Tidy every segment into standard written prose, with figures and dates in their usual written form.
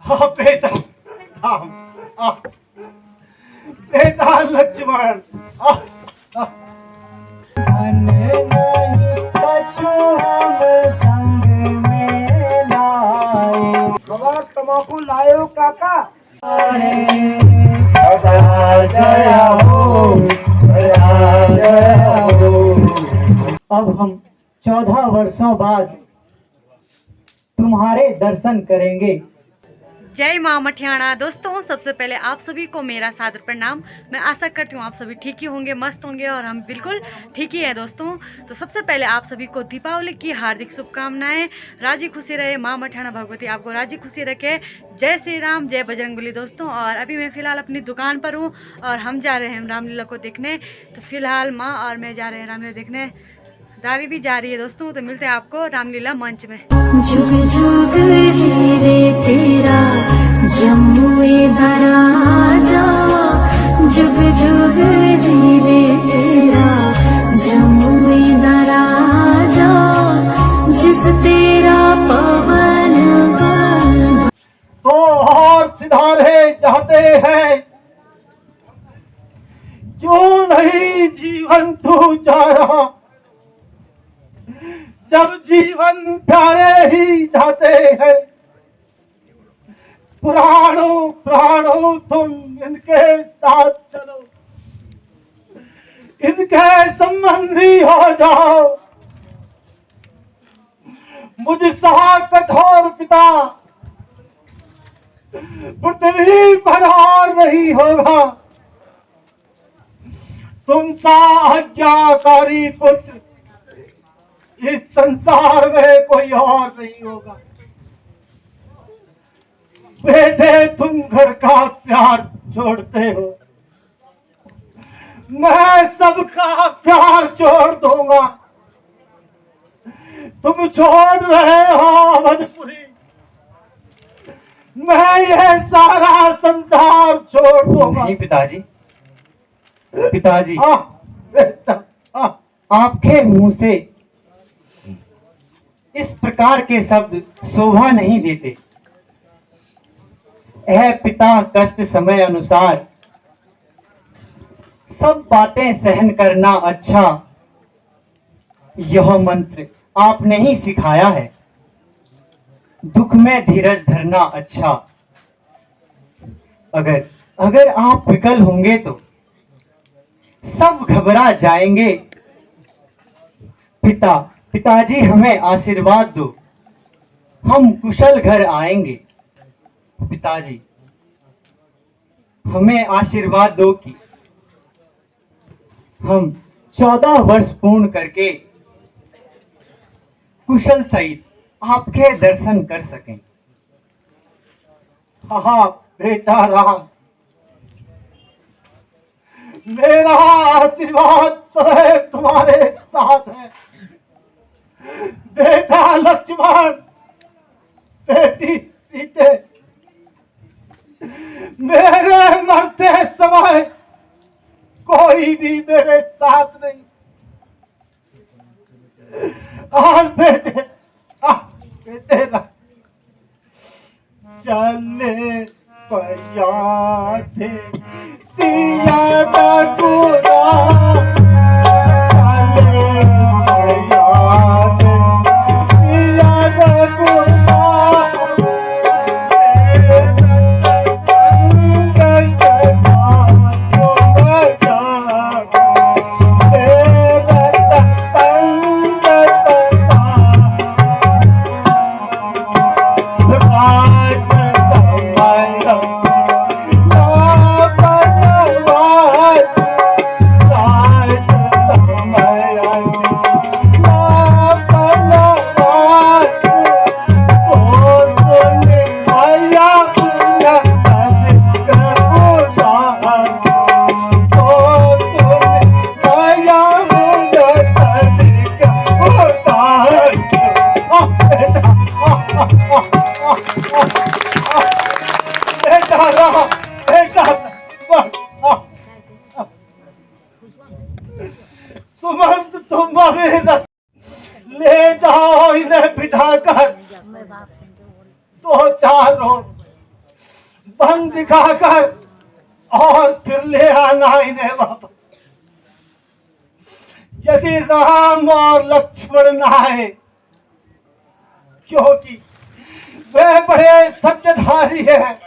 हाँ बेटा, हाँ, बेटा लक्ष्मण, हवा तमाकू लायो काका। अब हम 14 वर्षों बाद तुम्हारे दर्शन करेंगे। जय माँ मठियाणा। दोस्तों, सबसे पहले आप सभी को मेरा सादर प्रणाम। मैं आशा करती हूँ आप सभी ठीक ही होंगे, मस्त होंगे, और हम बिल्कुल ठीक ही हैं दोस्तों। तो सबसे पहले आप सभी को दीपावली की हार्दिक शुभकामनाएं। राजी खुशी रहे, माँ मठियाणा भगवती आपको राजी खुशी रखे। जय श्री राम, जय बजरंगबली दोस्तों। और अभी मैं फ़िलहाल अपनी दुकान पर हूँ और हम जा रहे हैं रामलीला को देखने। तो फिलहाल माँ और मैं जा रहे हैं रामलीला देखने, दादी भी जा रही है दोस्तों। तो मिलते हैं आपको रामलीला मंच में। जुग जुग जीवे तेरा जम्मुए दराजा, जुग जुग जीवे तेरा जम्मुए दराजा, जिस तेरा पवन का तो और सिधारे चाहते हैं, क्यों नहीं जीवन तू जा रहा, जब जीवन प्यारे ही जाते हैं। प्राणों प्राणों तुम इनके साथ चलो, इनके संबंधी हो जाओ। मुझसा कठोर पिता पृथ्वी पर और नहीं होगा, तुम सा आज्ञाकारी पुत्र इस संसार में कोई और नहीं होगा। बेटे, तुम घर का प्यार छोड़ते हो, मैं सबका प्यार छोड़ दूंगा। तुम छोड़ रहे हो अवधपुरी, मैं ये सारा संसार छोड़ दूंगा। नहीं पिताजी, पिताजी, बेटा, आपके मुंह से इस प्रकार के शब्द शोभा नहीं देते। यह पिता कष्ट समय अनुसार सब बातें सहन करना अच्छा, यह मंत्र आपने ही सिखाया है। दुख में धीरज धरना अच्छा, अगर आप विकल होंगे तो सब घबरा जाएंगे। पिताजी हमें आशीर्वाद दो, हम कुशल घर आएंगे। पिताजी हमें आशीर्वाद दो कि हम 14 वर्ष पूर्ण करके कुशल सहित आपके दर्शन कर सकें। हाँ बेटा राम, मेरा आशीर्वाद सदैव तुम्हारे साथ है। बेटा लक्ष्मण, बेटी सीते, मेरे मरते समय कोई भी मेरे साथ नहीं। और बेटे चले पैया थे सिया गुना, ढंग दिखाकर और फिर ले आना इन्हें वापस। यदि राम और लक्ष्मण न आए, क्योंकि वे बड़े सत्यधारी हैं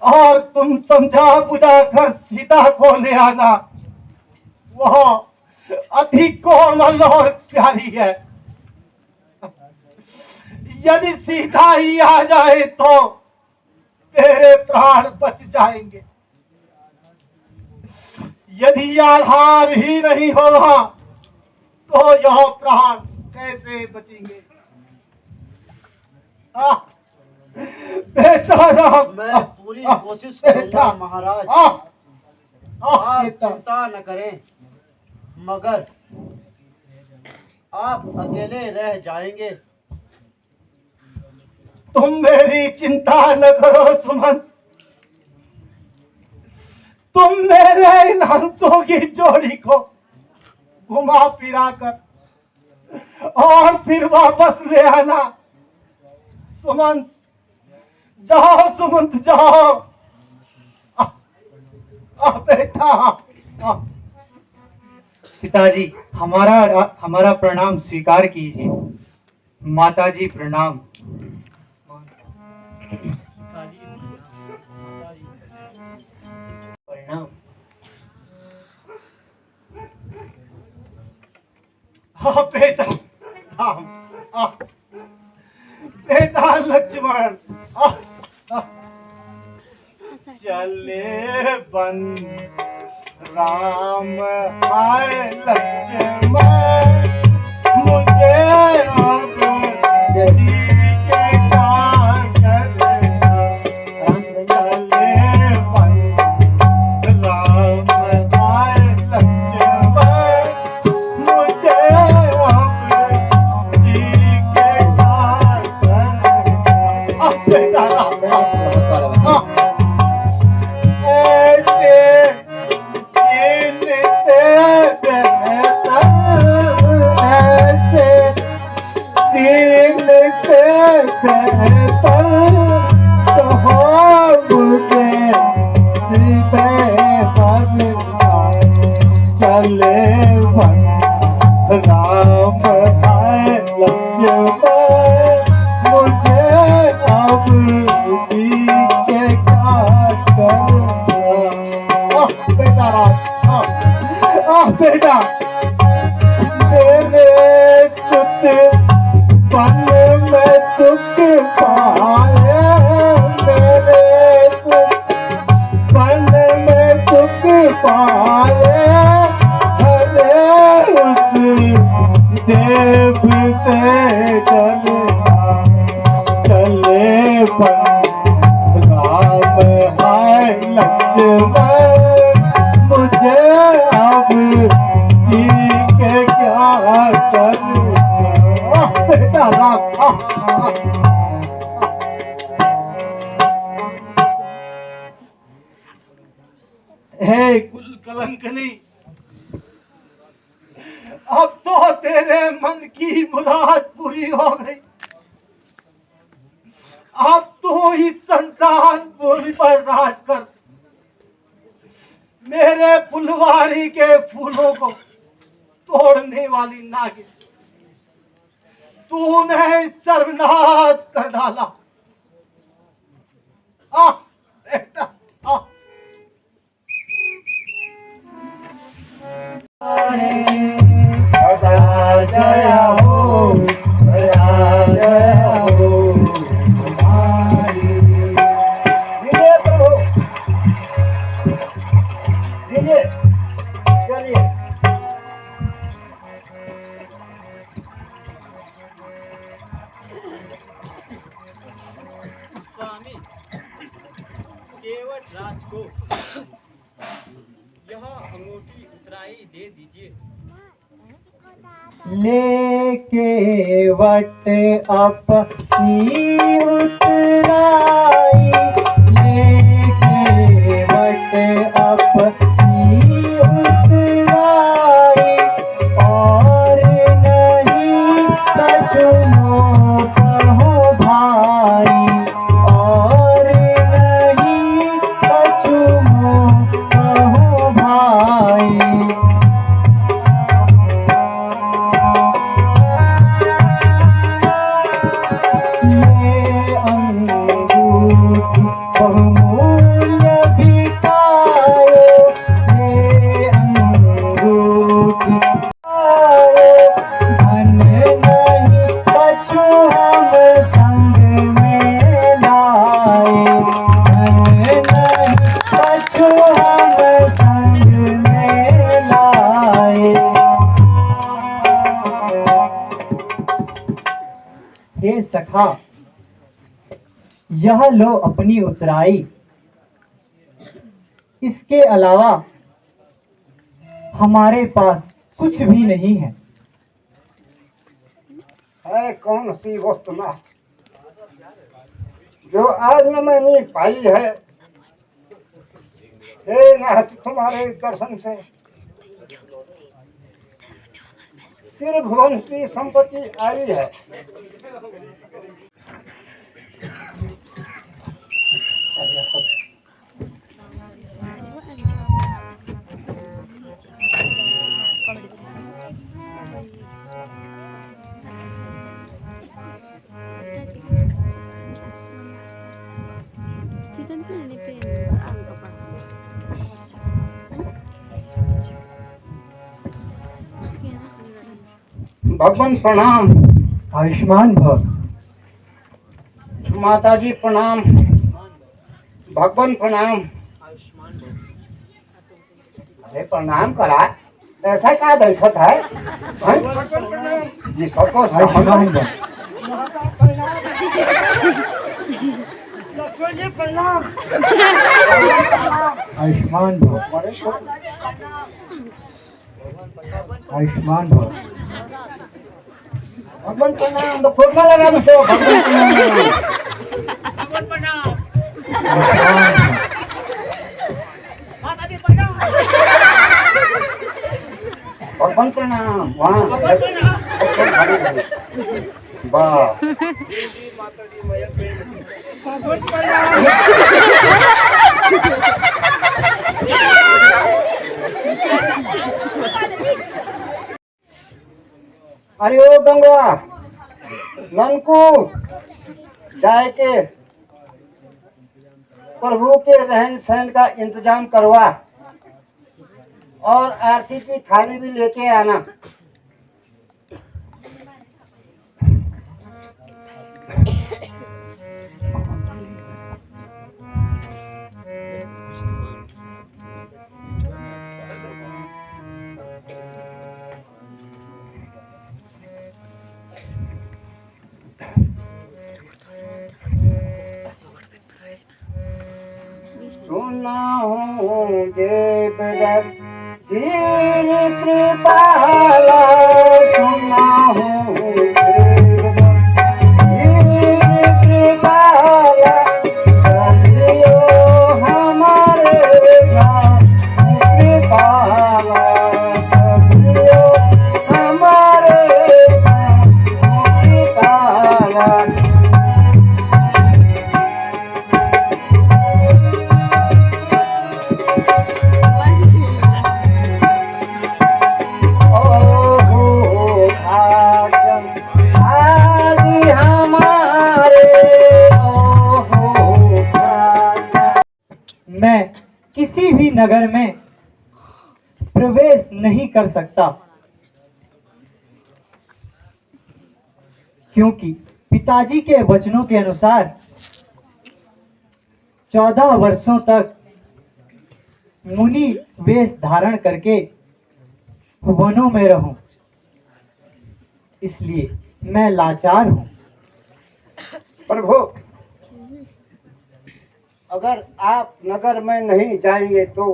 और तुम समझा बुझा कर सीता को ले आना, वह अधिक कोमल और प्यारी है। यदि सीता ही आ जाए तो तेरे प्राण बच जाएंगे। यदि आधार ही नहीं होगा तो यह प्राण कैसे बचेंगे? बेटा राम, मैं पूरी कोशिश करूंगा महाराज। आप चिंता न करें, मगर आप अकेले रह जाएंगे। तुम मेरी चिंता न करो सुमंत। तुम मेरे इन हंसों की जोड़ी को घुमा फिरा कर और फिर वापस ले आना। सुमंत जाओ, सुमंत जाओ। बेटा। पिताजी, हमारा प्रणाम स्वीकार कीजिए। माताजी प्रणाम। प्रणाम। हाँ बेटा, हाँ बेटा लक्ष्मण, चले बन राम आए लक्ष्मण, मुझे अब जी के क्या करना। चले बन राम आए लक्ष्मण, मुझे अब जी के क्या करना। बेटा चले राम आए लक्ष्मण, मुझे अब जी के क्या करना। बेटा राम, बेटा मेरे सुत बन में दुख पाए, मेरे सुत बन में दुख पाए, उस देव से डरना। चले बन राम आए लक्ष्मण, मुझे अब जी के क्या करना। बेटा राम, हे कुल कलंकनी, अब तो तेरे मन की मुराद पूरी हो गई। अब तो इस संसार भूमि पर राज कर, मेरे फुलवाड़ी के फूलों को तोड़ने वाली नागिन, तूने सर्वनाश कर डाला। बेटा जया हो, जया हो हमारी। विजय प्रभु, विजय चलिए। स्वामी, केवट राज को यह अंगूठी उतराई दे दीजिए। लेके वट अपनी उतराई, लेके वट अपनी उतराई, और नहीं कछुनो कहो भाई, और बहुमूल्य बिकायो ये अंगूठी धन नहीं कछु हम संग में लाए, धन नहीं कछु हम संग में लाए। हे सखा, यह लो अपनी उतराई, इसके अलावा हमारे पास कुछ भी नहीं है। है कौन सी वस्तु ना जो आज न मैंने पाई है। हे नाथ, तुम्हारे दर्शन से त्रिभुवन की संपत्ति आई है। भगवान प्रणाम। आयुष्मान भव। माता जी प्रणाम। भगवान प्रणाम। अरे प्रणाम करा, ऐसा क्या देखत है? ये सबको आयुष्मान भव। आयुष्मान भव। आयुष्मान भव। भगवान प्रणाम। तो फूटना लगा मुझे। भगवान प्रणाम। भगवान प्रणाम। वहाँ वाह। अरे ओ गंगवा, ननकू जाए के प्रभु के रहन सहन का इंतजाम करवा और आरती की थाली भी लेके आना। सुना हूँ देवव्रत धीर कृपाला, सुना हूँ देवव्रत धीर कृपाला, करियो हमारे गाँव कृपाला, करियो हमारे गाँव कृपाला। मैं किसी भी नगर में प्रवेश नहीं कर सकता, क्योंकि पिताजी के वचनों के अनुसार 14 वर्षों तक मुनि वेश धारण करके वनों में रहूं, इसलिए मैं लाचार हूं। प्रभु, अगर आप नगर में नहीं जाएंगे तो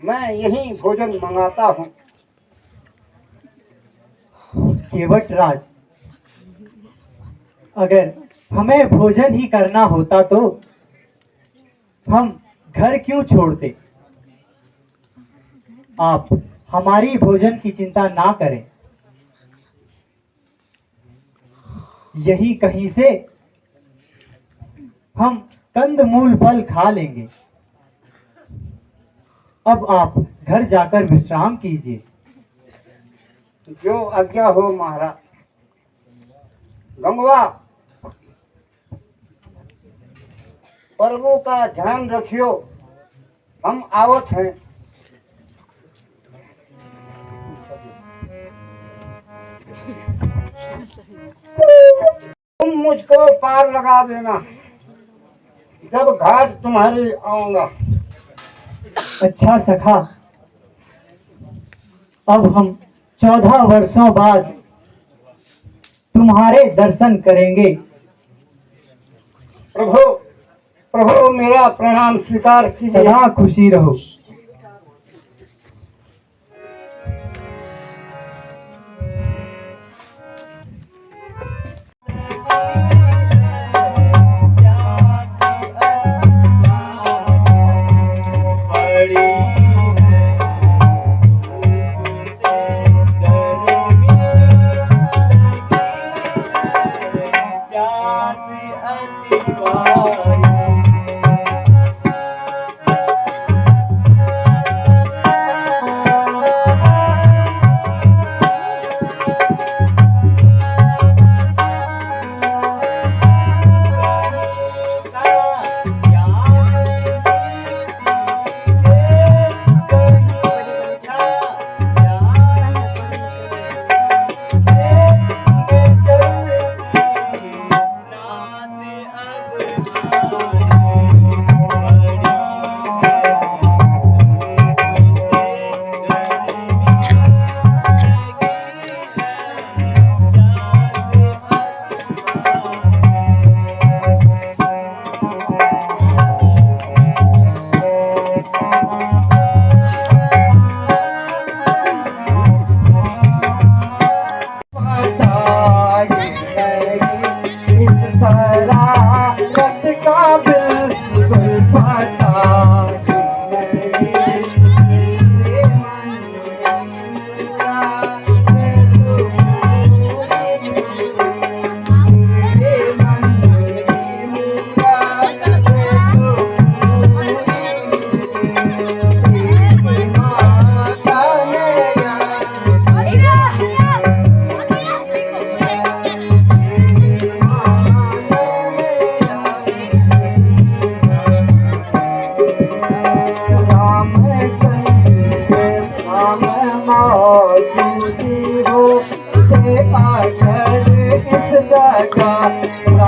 मैं यहीं भोजन मंगाता हूँ। केवट राज, अगर हमें भोजन ही करना होता तो हम घर क्यों छोड़ते। आप हमारी भोजन की चिंता ना करें, यही कहीं से हम कंद मूल फल खा लेंगे। अब आप घर जाकर विश्राम कीजिए। जो आज्ञा हो महाराज। गंगवा, प्रभु का ध्यान रखियो, हम आवत हैं। तुम मुझको पार लगा देना जब घाट तुम्हारी आऊंगा। अच्छा सखा, अब हम 14 वर्षों बाद तुम्हारे दर्शन करेंगे। प्रभु प्रभु मेरा प्रणाम स्वीकार कीजिए। सदा खुशी रहो। इस जगह